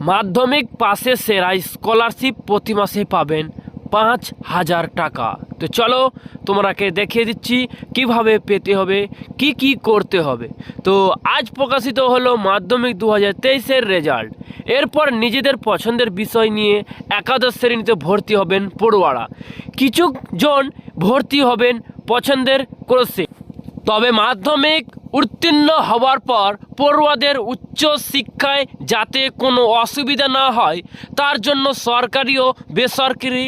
মাধ্যমিক পাশে সেরা স্কলারশিপ প্রতি মাসে পাবেন 5,000 টাকা। তো চলো তোমাকে দেখিয়ে দিচ্ছি কিভাবে পেতে হবে, কি করতে হবে। তো আজ প্রকাশিত হলো মাধ্যমিক 2023-এর রেজাল্ট। এরপর নিজেদের পছন্দের বিষয় নিয়ে একাদশ শ্রেণীতে ভর্তি হবেন পড়ুয়ারা। কিছুজন ভর্তি হবেন পছন্দের কোর্সে। তবে মাধ্যমিক উত্তীর্ণ হওয়ার পর পড়ুয়াদের উচ্চ শিক্ষায় যাতে কোনো অসুবিধা না হয় তার জন্য সরকারি ও বেসরকারি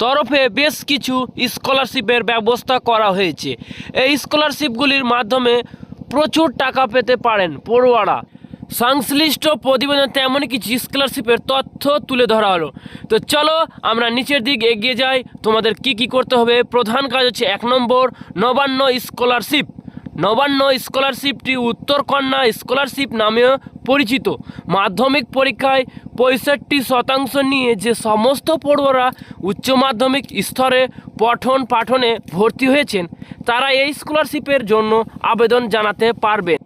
তরফে বেশ কিছু স্কলারশিপের ব্যবস্থা করা হয়েছে। এই স্কলারশিপগুলির মাধ্যমে প্রচুর টাকা পেতে পারেন পড়ুয়ারা। সংশ্লিষ্ট প্রতিবেদন তেমনই কিছু স্কলারশিপের তথ্য তুলে ধরা হলো। তো চলো আমরা নিচের দিক এগিয়ে যাই। তোমাদের কি করতে হবে। প্রধান কাজ হচ্ছে 1 নম্বর নবান্ন স্কলারশিপ। নবান্ন স্কলারশিপটি উত্তরকন্যা স্কলারশিপ নামেও পরিচিত। মাধ্যমিক পরীক্ষায় 65% নিয়ে যে সমস্ত পড়ুয়ারা উচ্চ মাধ্যমিক স্তরে পঠন পাঠনে ভর্তি হয়েছেন তারা এই স্কলারশিপের জন্য আবেদন জানাতে পারবেন।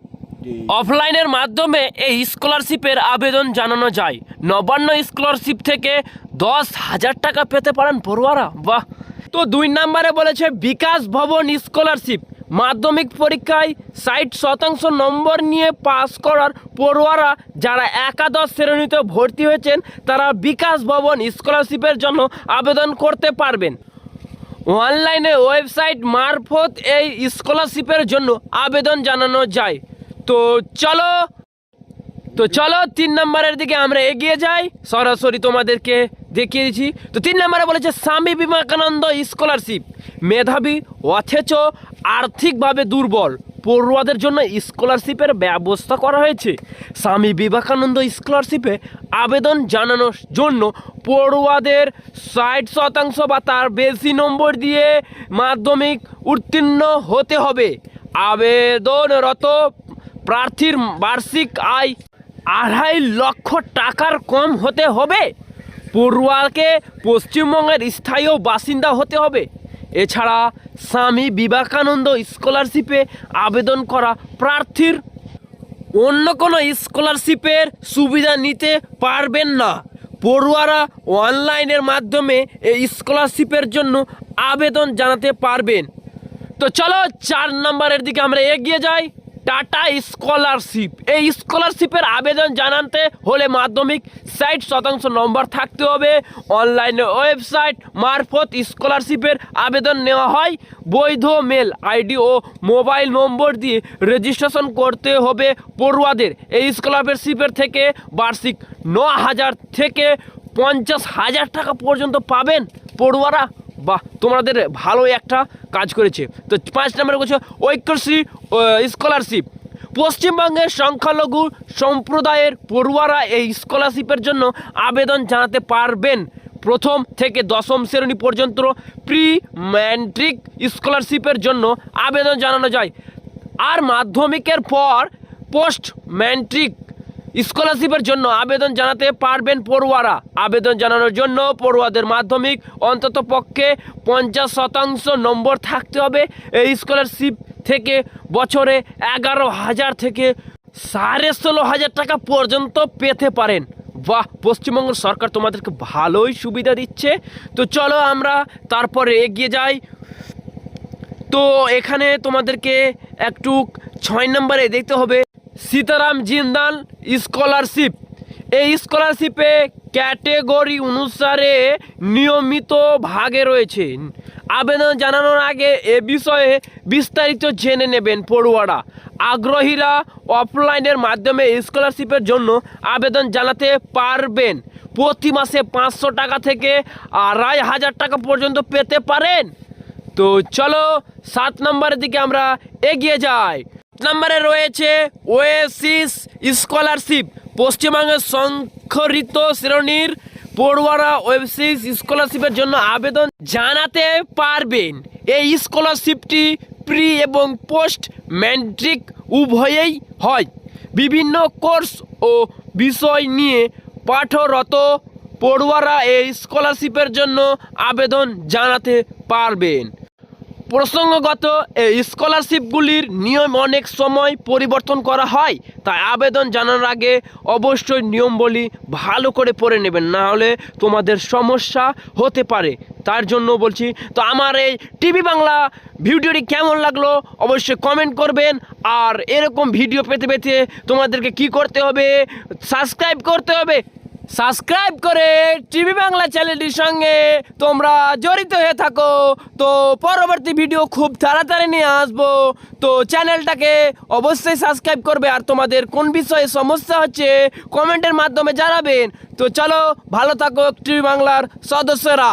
অফলাইনের মাধ্যমে এই স্কলারশিপের আবেদন জানানো যায়। নবান্ন স্কলারশিপ থেকে 10,000 টাকা পেতে পারেন পড়ুয়ারা। বাহ। তো 2 নম্বরে বলেছে বিকাশ ভবন স্কলারশিপ। মাধ্যমিক পরীক্ষায় 60% নম্বর নিয়ে পাস করার পড়ুয়ারা যারা একাদশ শ্রেণীতে ভর্তি হয়েছেন তারা বিকাশ ভবন স্কলারশিপের জন্য আবেদন করতে পারবেন। অনলাইনে ওয়েবসাইট মারফত এই স্কলারশিপের জন্য আবেদন জানানো যায়। তো চলো 3 নম্বরের দিকে আমরা এগিয়ে যাই। সরাসরি তোমাদেরকে দেখিয়ে দিচ্ছি। তো 3 নম্বরে বলেছে স্বামী বিবেকানন্দ স্কলারশিপ। মেধাবী অথচ আর্থিকভাবে দুর্বল পড়ুয়াদের জন্য স্কলারশিপের ব্যবস্থা করা হয়েছে। স্বামী বিবেকানন্দ স্কলারশিপে আবেদন জানানোর জন্য পড়ুয়াদের 60% বা তার বেশি নম্বর দিয়ে মাধ্যমিক উত্তীর্ণ হতে হবে। আবেদনরত প্রার্থীর বার্ষিক আয় 2.5 লক্ষ টাকার কম হতে হবে। পড়ুয়াকে পশ্চিমবঙ্গের স্থায়ী বাসিন্দা হতে হবে। এছাড়া স্বামী বিবেকানন্দ স্কলারশিপে আবেদন করা প্রার্থীর অন্য কোনো স্কলারশিপের সুবিধা নিতে পারবেন না। পড়ুয়ারা অনলাইনের মাধ্যমে এই স্কলারশিপের জন্য আবেদন জানাতে পারবেন। তো চলো 4 নম্বরের দিকে আমরা এগিয়ে যাই। Tata scholarship. এই স্কলারশিপের আবেদন জানাতে হলে মাধ্যমিক 60% নম্বর থাকতে হবে। অনলাইনে ওয়েবসাইট মারফত স্কলারশিপের আবেদন নেওয়া হয়। বৈধ মেল আইডি ও মোবাইল নম্বর দিয়ে রেজিস্ট্রেশন করতে হবে পড়ুয়াদের। এই স্কলারশিপের থেকে বার্ষিক 9,000 থেকে 50,000 টাকা পর্যন্ত পাবেন পড়ুয়ারা। বাহ, তোমাদের ভালো একটা কাজ করেছে। তো 5 নম্বরে বলছে ঐক্যশ্রী স্কলারশিপ। পশ্চিমবঙ্গের সংখ্যালঘু সম্প্রদায়ের পড়ুয়ারা এই স্কলারশিপের জন্য আবেদন জানাতে পারবেন। প্রথম থেকে 10ম শ্রেণী পর্যন্ত প্রি ম্যাট্রিক স্কলারশিপের জন্য আবেদন জানানো যায়। আর মাধ্যমিকের পর পোস্ট ম্যাট্রিক স্কলারশিপের জন্য আবেদন জানাতে পারবেন পড়ুয়ারা। আবেদন জানানোর জন্য পড়ুয়াদের মাধ্যমিক অন্তত পক্ষে 50% নম্বর থাকতে হবে। এই স্কলারশিপ থেকে বছরে 11,000 থেকে 16,500 টাকা পর্যন্ত পেতে পারেন। বাহ, পশ্চিমবঙ্গ সরকার তোমাদেরকে ভালোই সুবিধা দিচ্ছে। তো চলো আমরা তারপরে এগিয়ে যাই। তো এখানে তোমাদেরকে একটু 6 নম্বরে দেখতে হবে সীতারাম জিন্দাল স্কলারশিপ। এই স্কলারশিপে ক্যাটেগরি অনুসারে নিয়মিত ভাগে রয়েছে। আবেদন জানানোর আগে এ বিষয়ে বিস্তারিত জেনে নেবেন পড়ুয়ারা। আগ্রহীরা অফলাইনের মাধ্যমে স্কলারশিপের জন্য আবেদন জানাতে পারবেন। প্রতি মাসে 500 টাকা থেকে 2,500 টাকা পর্যন্ত পেতে পারেন। তো চলো 7 নম্বরের দিকে আমরা এগিয়ে যাই। নম্বরে রয়েছে ওয়েসিস স্কলারশিপ। পশ্চিমবঙ্গের সংরক্ষিত শ্রেণীর পড়ুয়ারা ওয়েসিস স্কলারশিপের জন্য আবেদন জানাতে পারবেন। এই স্কলারশিপটি প্রি এবং পোস্ট ম্যাট্রিক উভয়েই হয়। বিভিন্ন কোর্স ও বিষয় নিয়ে পাঠরত পড়ুয়ারা এই স্কলারশিপের জন্য আবেদন জানাতে পারবেন। প্রসঙ্গগত এই স্কলারশিপগুলির নিয়ম অনেক সময় পরিবর্তন করা হয়, তাই আবেদন জানানোর আগে অবশ্যই নিয়মবলী ভালো করে পড়ে নেবেন, না হলে তোমাদের সমস্যা হতে পারে। তার জন্য বলছি, তো আমার এই টিভি বাংলা ভিডিওটি কেমন লাগলো অবশ্যই কমেন্ট করবেন। আর এরকম ভিডিও পেতে পেতে তোমাদেরকে কি করতে হবে? সাবস্ক্রাইব করতে হবে। সাবস্ক্রাইব করে টিভি বাংলা চ্যানেলটির সঙ্গে তোমরা জড়িত হয়ে থাকো। তো পরবর্তী ভিডিও খুব তাড়াতাড়ি নিয়ে আসবো, তো চ্যানেলটাকে অবশ্যই সাবস্ক্রাইব করবে। আর তোমাদের কোন বিষয়ে সমস্যা হচ্ছে কমেন্টের মাধ্যমে জানাবেন। তো চলো, ভালো থাকো টিভি বাংলার সদস্যরা।